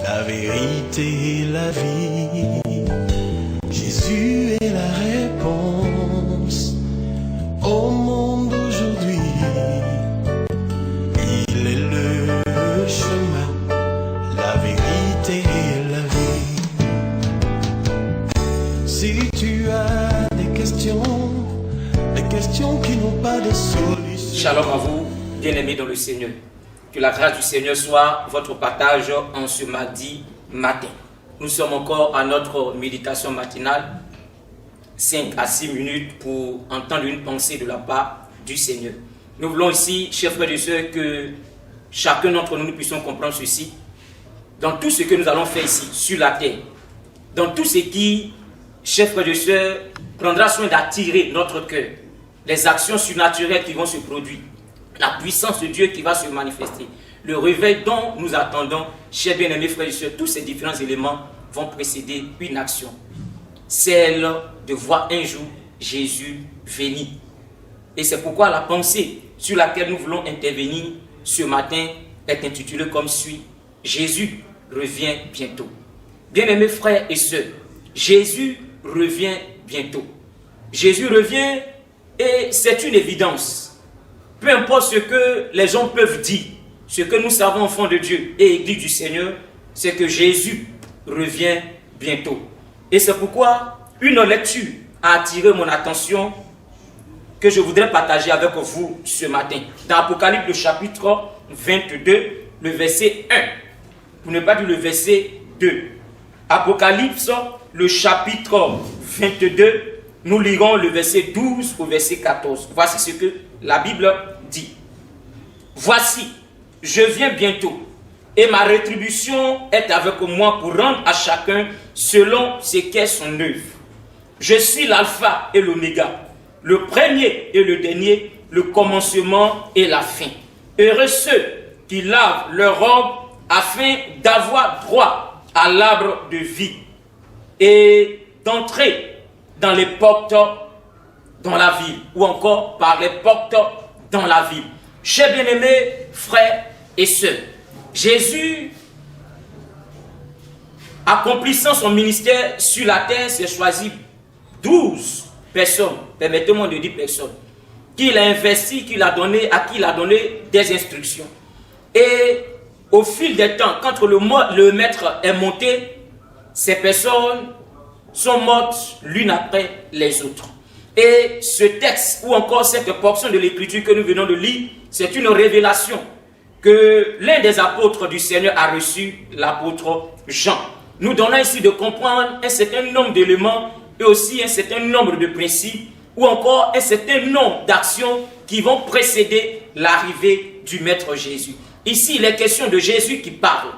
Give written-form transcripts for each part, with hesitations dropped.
la vérité et la vie. Jésus est la réponse au monde d'aujourd'hui. Il est le chemin, la vérité et la vie. Si tu as des questions qui n'ont pas de solution. Shalom à vous, bien-aimés dans le Seigneur. Que la grâce du Seigneur soit votre partage en ce mardi matin. Nous sommes encore à notre méditation matinale, 5 à 6 minutes pour entendre une pensée de la part du Seigneur. Nous voulons ici, chers frères et sœurs, que chacun d'entre nous puissions comprendre ceci. Dans tout ce que nous allons faire ici, sur la terre, dans tout ce qui, chers frères et sœurs, prendra soin d'attirer notre cœur, les actions surnaturelles qui vont se produire, la puissance de Dieu qui va se manifester, le réveil dont nous attendons, chers bien-aimés frères et sœurs, tous ces différents éléments vont précéder une action, celle de voir un jour Jésus venir. Et c'est pourquoi la pensée sur laquelle nous voulons intervenir ce matin est intitulée comme suit: Jésus revient bientôt. Bien-aimés frères et sœurs, Jésus revient bientôt. Jésus revient et c'est une évidence. Peu importe ce que les gens peuvent dire, ce que nous savons enfants de Dieu et Église du Seigneur, c'est que Jésus revient bientôt. Et c'est pourquoi une lecture a attiré mon attention que je voudrais partager avec vous ce matin. Dans Apocalypse, le chapitre 22, le verset 1. Pour ne pas dire le verset 2. Apocalypse, le chapitre 22, nous lirons le verset 12 au verset 14. Voici ce que la Bible dit. Voici, je viens bientôt, et ma rétribution est avec moi pour rendre à chacun selon ce qu'est son œuvre. Je suis l'alpha et l'oméga, le premier et le dernier, le commencement et la fin. Heureux ceux qui lavent leurs robes afin d'avoir droit à l'arbre de vie et d'entrer dans les portes dans la ville, ou encore par les portes dans la ville. Chers bien-aimés, frères et sœurs, Jésus, accomplissant son ministère sur la terre, s'est choisi 12 personnes, permettez-moi de dire personnes, qu'il a investi, à qui il a donné des instructions. Et au fil des temps, quand le maître est monté, ces personnes sont mortes l'une après les autres. Et ce texte, ou encore cette portion de l'écriture que nous venons de lire, c'est une révélation que l'un des apôtres du Seigneur a reçu, l'apôtre Jean. Nous donnons ici de comprendre un certain nombre d'éléments et aussi un certain nombre de principes, ou encore un certain nombre d'actions qui vont précéder l'arrivée du Maître Jésus. Ici, il est question de Jésus qui parle.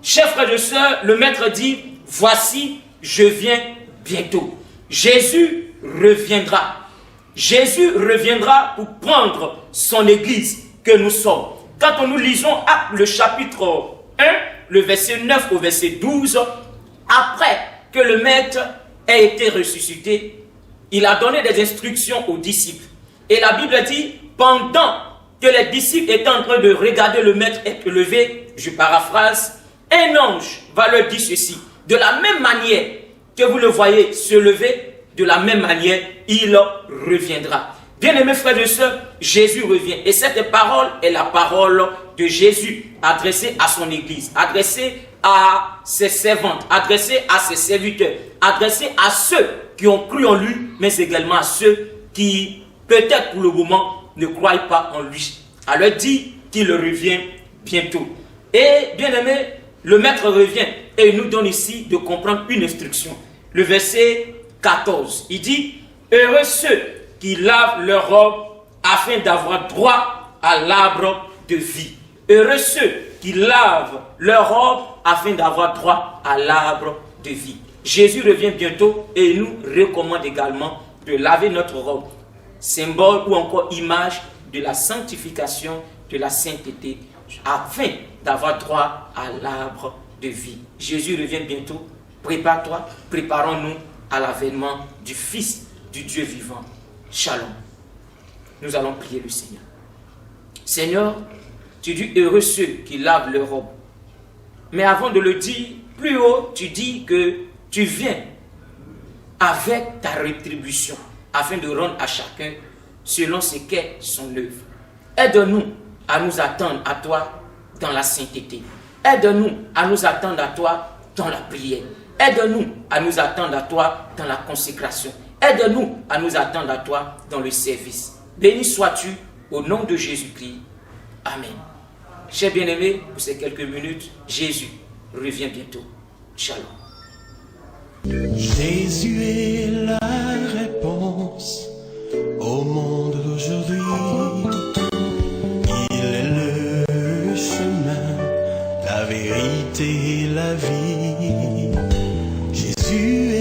Chers frères et sœurs, le Maître dit: voici, je viens bientôt. Jésus reviendra. Jésus reviendra pour prendre son église que nous sommes. Quand nous lisons Actes, le chapitre 1, le verset 9 au verset 12, après que le Maître ait été ressuscité, il a donné des instructions aux disciples. Et la Bible dit, pendant que les disciples étaient en train de regarder le Maître être levé, je paraphrase, un ange va leur dire ceci: de la même manière que vous le voyez se lever, de la même manière, il reviendra. Bien-aimés frères et sœurs, Jésus revient. Et cette parole est la parole de Jésus adressée à son église, adressée à ses servantes, adressée à ses serviteurs, adressée à ceux qui ont cru en lui, mais également à ceux qui, peut-être pour le moment, ne croient pas en lui. Elle leur dit qu'il revient bientôt. Et bien-aimés, le Maître revient et il nous donne ici de comprendre une instruction. Le verset 14, il dit: heureux ceux qui lavent leurs robes afin d'avoir droit à l'arbre de vie. Heureux ceux qui lavent leurs robes afin d'avoir droit à l'arbre de vie. Jésus revient bientôt et il nous recommande également de laver notre robe, symbole ou encore image de la sanctification, de la sainteté, afin d'avoir droit à l'arbre de vie. Jésus revient bientôt. Prépare-toi, préparons-nous à l'avènement du Fils du Dieu vivant. Shalom. Nous allons prier le Seigneur. Seigneur, tu dis heureux ceux qui lavent leur robe Mais avant de le dire plus haut, tu dis que tu viens avec ta rétribution afin de rendre à chacun selon ce qu'est son œuvre. Aide-nous à nous attendre à toi dans la sainteté. Aide-nous à nous attendre à toi dans la prière. Aide-nous à nous attendre à toi dans la consécration. Aide-nous à nous attendre à toi dans le service. Béni sois-tu au nom de Jésus-Christ. Amen. Chers bien-aimés, pour ces quelques minutes, Jésus revient bientôt. Shalom. Jésus est la réponse au monde d'aujourd'hui. Il est le chemin, la vérité et la vie. Jésus est